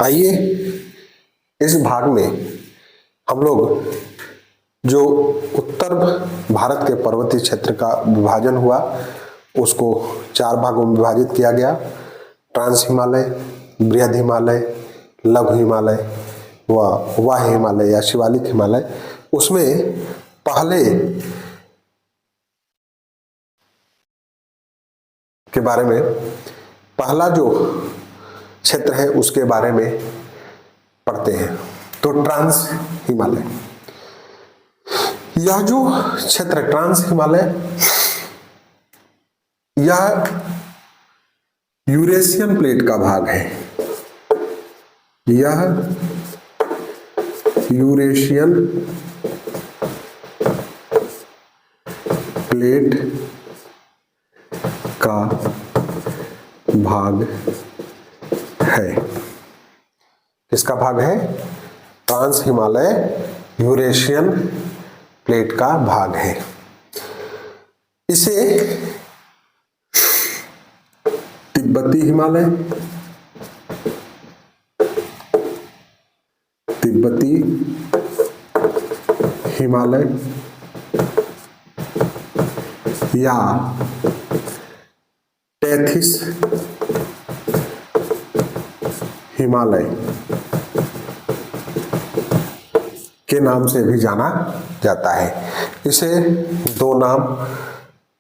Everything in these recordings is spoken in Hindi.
आइए इस भाग में हम लोग जो उत्तर भारत के पर्वतीय क्षेत्र का विभाजन हुआ उसको 4 भागों में विभाजित किया गया। ट्रांस हिमालय, बृहद हिमालय, लघु हिमालय व वाह हिमालय या शिवालिक हिमालय। उसमें पहले के बारे में, पहला जो क्षेत्र है उसके बारे में पढ़ते हैं। तो ट्रांस हिमालय, यह जो क्षेत्र ट्रांस हिमालय, यह यूरेशियन प्लेट का भाग है। यह यूरेशियन प्लेट का भाग है। किसका भाग है? ट्रांस हिमालय यूरेशियन प्लेट का भाग है। इसे तिब्बती हिमालय, तिब्बती हिमालय या टेथिस हिमालय के नाम से भी जाना जाता है। इसे 2 नाम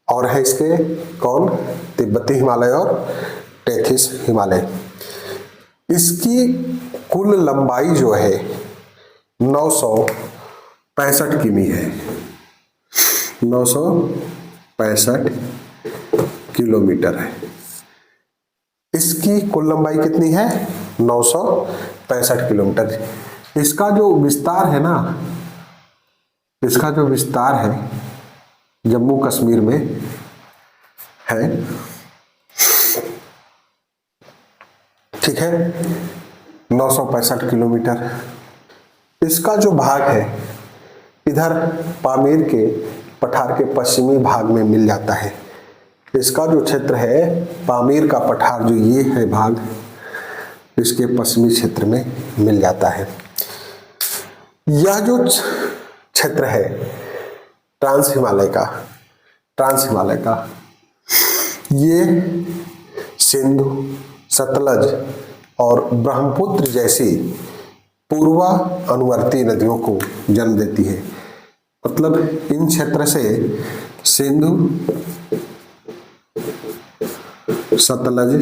और है इसके, कौन? तिब्बती हिमालय और टेथिस हिमालय। इसकी कुल लंबाई जो है 965 किमी है। 965 किलोमीटर है। इसकी कुल लंबाई कितनी है? 965 किलोमीटर। इसका जो विस्तार है ना, इसका जो विस्तार है जम्मू कश्मीर में है, ठीक है, 965 किलोमीटर। इसका जो भाग है इधर पामीर के पठार के पश्चिमी भाग में मिल जाता है। इसका जो क्षेत्र है पामीर का पठार, जो ये है भाग, इसके पश्चिमी क्षेत्र में मिल जाता है। यह जो क्षेत्र है ट्रांस हिमालय का, ये सिंधु, सतलज और ब्रह्मपुत्र जैसी पूर्वा अनुवर्ती नदियों को जन्म देती है। मतलब इन क्षेत्र से सिंधु, सतलज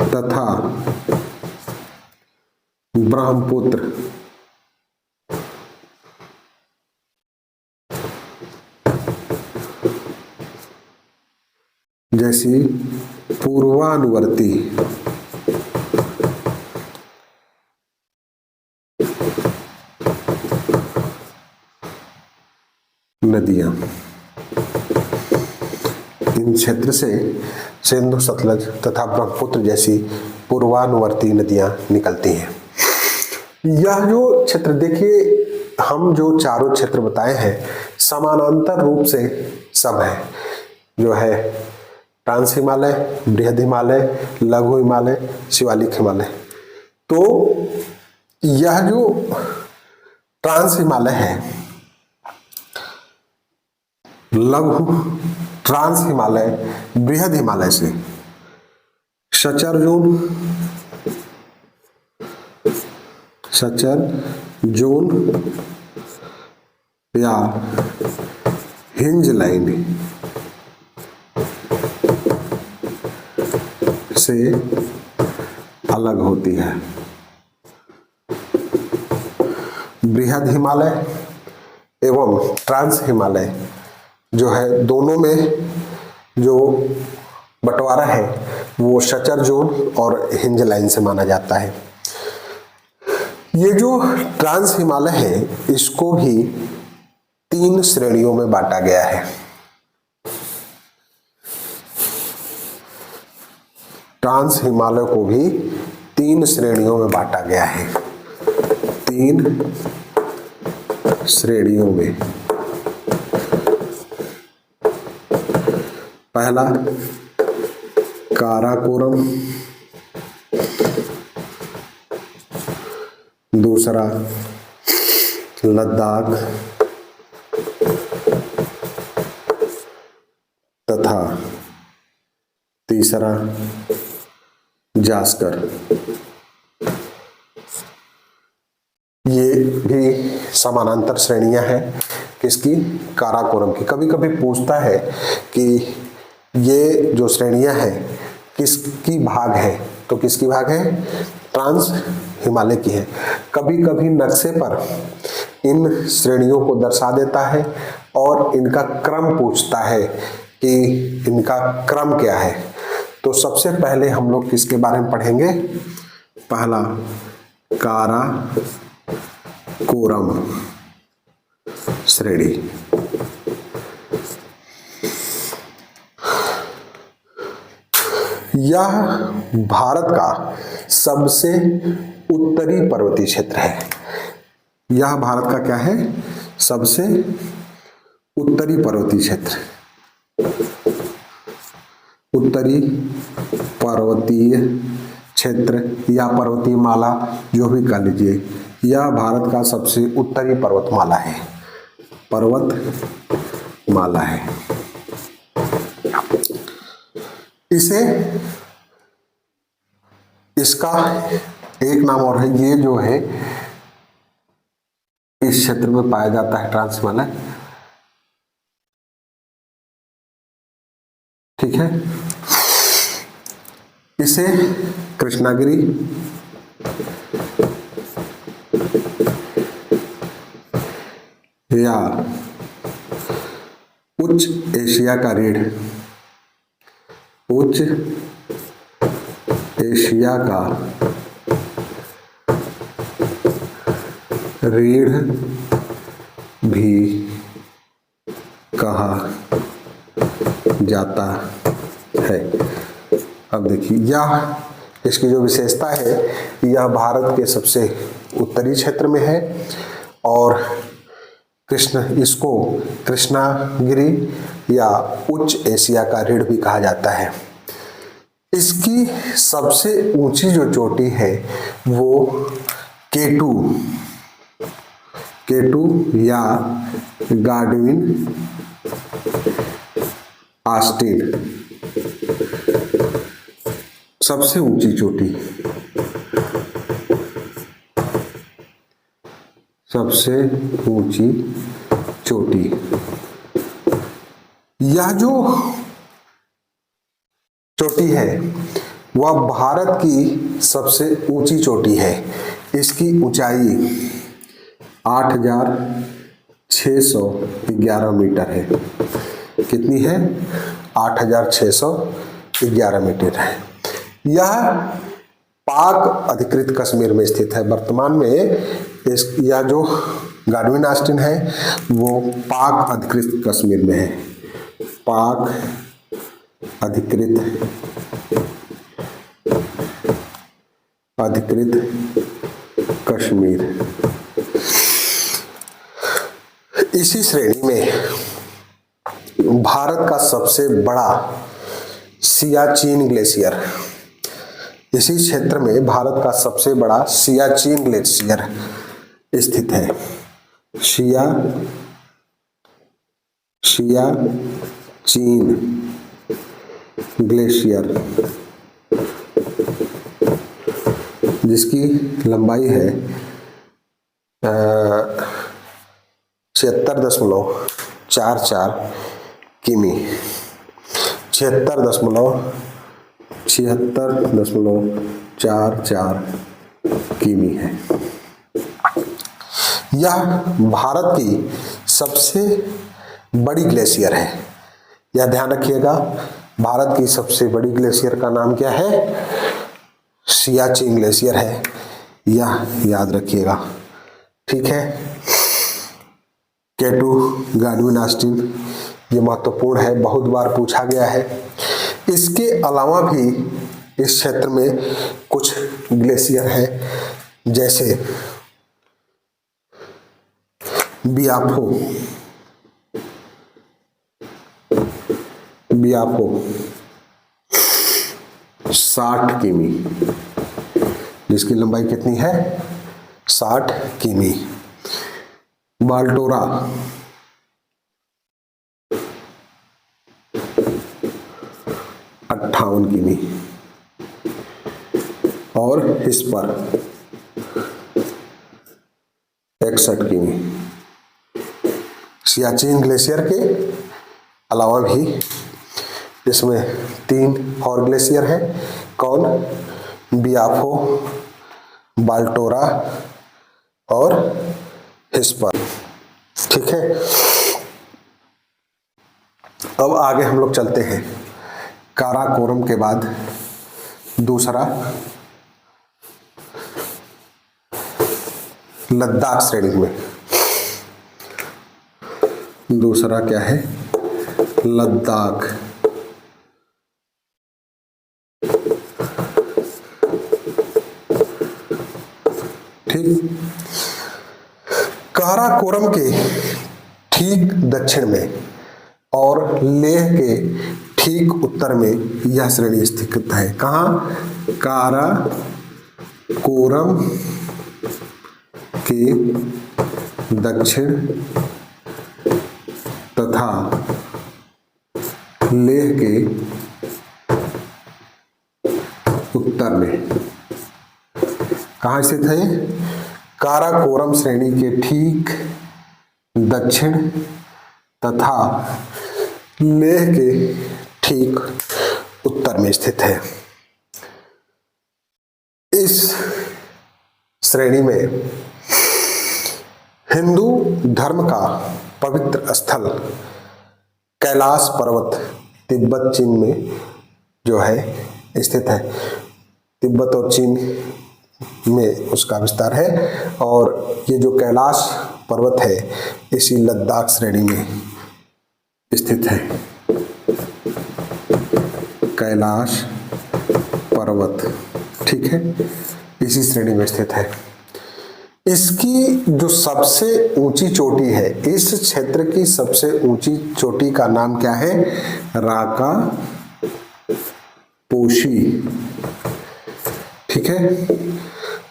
तथा ब्रह्मपुत्र जैसी पूर्वानुवर्ती नदियां, इन क्षेत्र से सिंधु, सतलज तथा ब्रह्मपुत्र जैसी पूर्वानुवर्ती नदियां निकलती हैं। यह जो क्षेत्र देखिए, हम जो चारों क्षेत्र बताए हैं समानांतर रूप से सब है, जो है ट्रांस हिमालय, बृहद हिमालय, लघु हिमालय, शिवालिक हिमालय। तो यह जो ट्रांस हिमालय है, लघु ट्रांस हिमालय बृहद हिमालय से सचर जोन या हिंज लाइन से अलग होती है। बृहद हिमालय एवं ट्रांस हिमालय जो है, दोनों में जो बंटवारा है वो सचर जोन और हिंज लाइन से माना जाता है। ये जो ट्रांस हिमालय है इसको भी 3 श्रेणियों में बांटा गया है। ट्रांस हिमालय को भी 3 श्रेणियों में बांटा गया है। 3 श्रेणियों में। पहला काराकोरम, दूसरा लद्दाख तथा तीसरा जास्कर। ये भी समानांतर श्रेणियां हैं किसकी, काराकोरम की। कभी कभी पूछता है कि ये जो श्रेणियां हैं किसकी भाग है, तो किसकी भाग है, ट्रांस हिमालय की है। कभी कभी नक्शे पर इन श्रेणियों को दर्शा देता है और इनका क्रम पूछता है कि इनका क्रम क्या है। तो सबसे पहले हम लोग किसके बारे में पढ़ेंगे, पहला काराकोरम श्रेणी। यह भारत का सबसे उत्तरी पर्वतीय क्षेत्र है। यह भारत का क्या है, सबसे उत्तरी पर्वतीय क्षेत्र, उत्तरी पर्वतीय क्षेत्र या पर्वतीय माला जो भी कह लीजिए, यह भारत का सबसे उत्तरी पर्वतमाला है, पर्वतमाला है। इसे इसका एक नाम और है, ये जो है इस क्षेत्र में पाया जाता है ट्रांस हिमालय, ठीक है। इसे कृष्णागिरी या उच्च एशिया का रीढ़, उच्च एशिया का रीढ़ भी कहा जाता है। अब देखिए, यह इसकी जो विशेषता है, यह भारत के सबसे उत्तरी क्षेत्र में है और इसको कृष्णागिरी या उच्च एशिया का रीढ़ भी कहा जाता है। इसकी सबसे ऊंची जो चोटी है वो केटू या गाडविन ऑस्टिन, सबसे ऊंची चोटी, सबसे ऊंची चोटी। यह जो चोटी है वह भारत की सबसे ऊंची चोटी है। इसकी ऊंचाई 8,611 मीटर है। कितनी है, 8,611 मीटर है। यह पाक अधिकृत कश्मीर में स्थित है। वर्तमान में यह जो गाडविन ऑस्टिन है वो पाक अधिकृत कश्मीर में है, पाक अधिकृत कश्मीर। इसी श्रेणी में भारत का सबसे बड़ा सियाचिन ग्लेशियर, इसी क्षेत्र में भारत का सबसे बड़ा सियाचिन ग्लेशियर स्थित है। सियाचिन ग्लेशियर, जिसकी लंबाई है 76.44 किमी, 76.44 किमी है। यह भारत की सबसे बड़ी ग्लेशियर है। यह ध्यान रखिएगा, भारत की सबसे बड़ी ग्लेशियर का नाम क्या है, सियाचिन ग्लेशियर है, यह याद रखिएगा, ठीक है। केटू गाडविन ऑस्टिन, ये महत्वपूर्ण है, बहुत बार पूछा गया है। इसके अलावा भी इस क्षेत्र में कुछ ग्लेशियर हैं, जैसे बियाफो 60 किमी, जिसकी लंबाई कितनी है 60 किमी। बाल्टोरा 58 किमी और हिस्पर 61 किमी। सियाचिन ग्लेशियर के अलावा भी इसमें 3 और ग्लेशियर हैं। कौन? बियाफो, बाल्टोरा और हिस्पर। ठीक है, अब आगे हम लोग चलते हैं। काराकोरम के बाद दूसरा लद्दाख श्रेणी में, दूसरा क्या है? लद्दाख। ठीक, काराकोरम के ठीक दक्षिण में और लेह के ठीक उत्तर में यह श्रेणी स्थित है। कहाँ? काराकोरम के दक्षिण तथा लेह के उत्तर में। कहाँ स्थित है? काराकोरम श्रेणी के ठीक दक्षिण तथा लेह के ठीक उत्तर में स्थित है। इस श्रेणी में हिंदू धर्म का पवित्र स्थल कैलाश पर्वत तिब्बत चीन में जो है स्थित है। तिब्बत और चीन में उसका विस्तार है और ये जो कैलाश पर्वत है इसी लद्दाख श्रेणी में स्थित है। कैलाश पर्वत, ठीक है, इसी श्रेणी में स्थित है। इसकी जो सबसे ऊंची चोटी है, इस क्षेत्र की सबसे ऊंची चोटी का नाम क्या है? राका पोशी। ठीक है,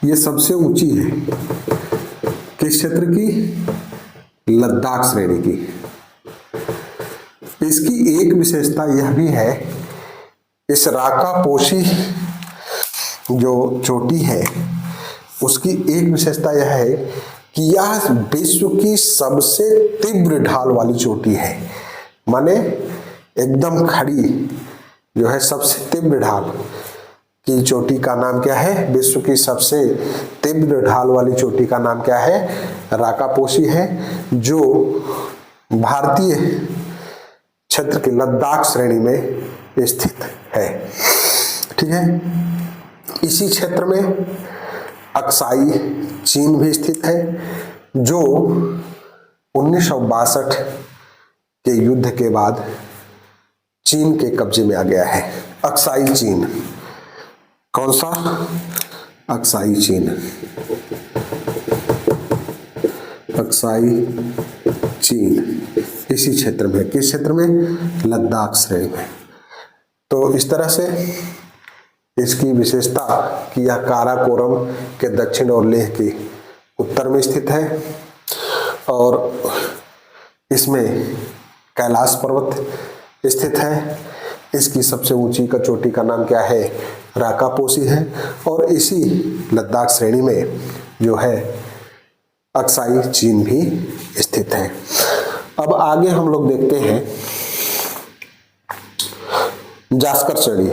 ये सबसे ऊंची है किस क्षेत्र की? लद्दाख श्रेणी की। इसकी एक विशेषता यह भी है, इस राका पोशी जो चोटी है उसकी एक विशेषता यह है कि यह विश्व की सबसे तीव्र ढाल वाली चोटी है। माने एकदम खड़ी जो है सबसे तीव्र ढाल की चोटी का नाम क्या है? विश्व की सबसे तीव्र ढाल वाली चोटी का नाम क्या है? राकापोशी है, जो भारतीय क्षेत्र के लद्दाख श्रेणी में स्थित है। ठीक है, इसी क्षेत्र में अक्साई चीन भी स्थित है, जो 1962 के युद्ध के बाद चीन के कब्जे में आ गया है। अक्साई चीन, कौन सा? अक्साई चीन। अक्साई चीन इसी क्षेत्र में, किस क्षेत्र में? लद्दाख श्रेणी में। तो इस तरह से इसकी विशेषता कि यह काराकोरम के दक्षिण और लेह के उत्तर में स्थित है और इसमें कैलाश पर्वत स्थित है। इसकी सबसे ऊंची का चोटी का नाम क्या है? राकापोशी है और इसी लद्दाख श्रेणी में जो है अक्साई चीन भी स्थित है। अब आगे हम लोग देखते हैं जास्कर श्रेणी।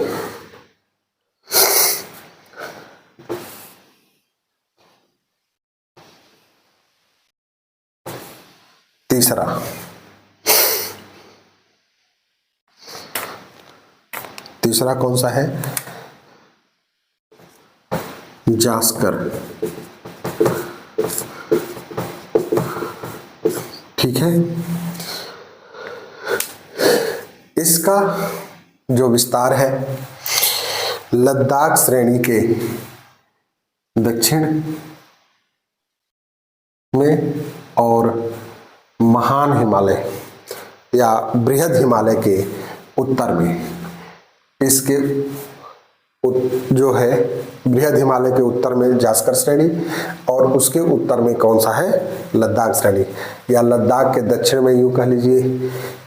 तीसरा कौन सा है? जास्कर। ठीक है, इसका जो विस्तार है लद्दाख श्रेणी के दक्षिण में और महान हिमालय या बृहद हिमालय के उत्तर में, इसके जो है बृहद हिमालय के उत्तर में जास्कर श्रेणी, और उसके उत्तर में कौन सा है, लद्दाख श्रेणी, या लद्दाख के दक्षिण में यूं कह लीजिए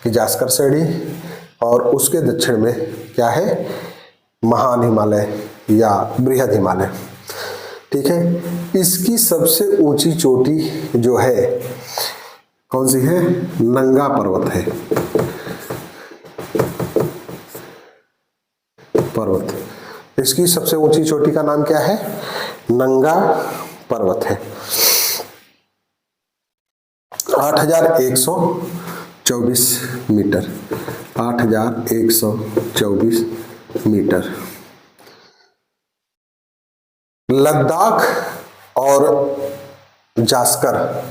कि जास्कर श्रेणी, और उसके दक्षिण में क्या है, महान हिमालय या बृहद हिमालय। ठीक है, इसकी सबसे ऊंची चोटी जो है कौन सी है, नंगा पर्वत है, पर्वत। इसकी सबसे ऊंची चोटी का नाम क्या है, नंगा पर्वत है। 8124 मीटर, 8124 मीटर। लद्दाख और जास्कर,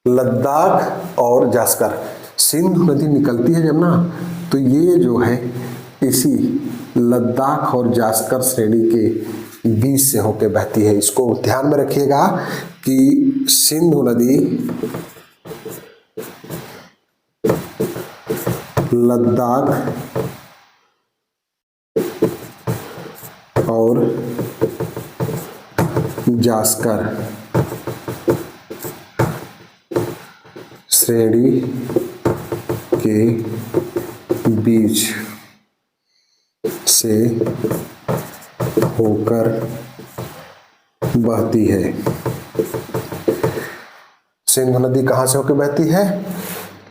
लद्दाख और जास्कर, सिंधु नदी निकलती है जब ना, तो ये जो है इसी लद्दाख और जास्कर श्रेणी के बीच से होकर बहती है। इसको ध्यान में रखिएगा कि सिंधु नदी लद्दाख और जास्कर श्रेणी के बीच से होकर बहती है। सिंधु नदी कहाँ से होकर बहती है,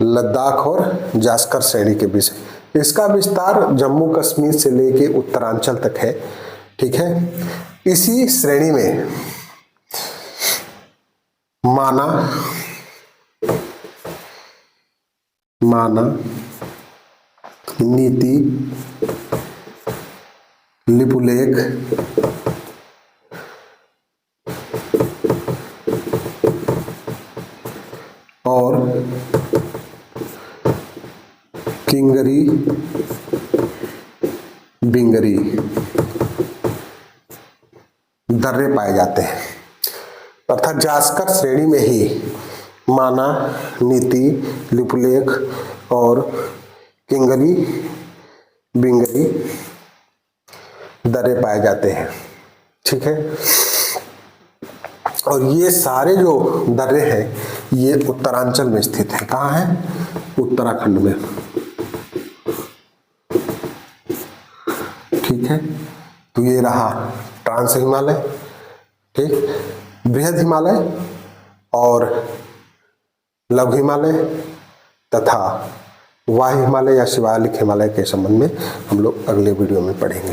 लद्दाख और जास्कर श्रेणी के बीच। इसका विस्तार जम्मू कश्मीर से लेके उत्तरांचल तक है। ठीक है, इसी श्रेणी में माना, नीति, लिपुलेख, और किंगरी बिंगरी दर्रे पाए जाते हैं। अर्थात जास्कर श्रेणी में ही माना, नीति, लिपुलेख और किंगरी बिंगरी दर्रे पाए जाते हैं। ठीक है, और ये सारे जो दर्रे हैं ये उत्तरांचल में स्थित है। कहाँ है, उत्तराखंड में। ठीक है, तो ये रहा ट्रांस हिमालय, ठीक, बृहद हिमालय और लघु हिमालय तथा वायु हिमालय या शिवालिक हिमालय के संबंध में हम लोग अगले वीडियो में पढ़ेंगे।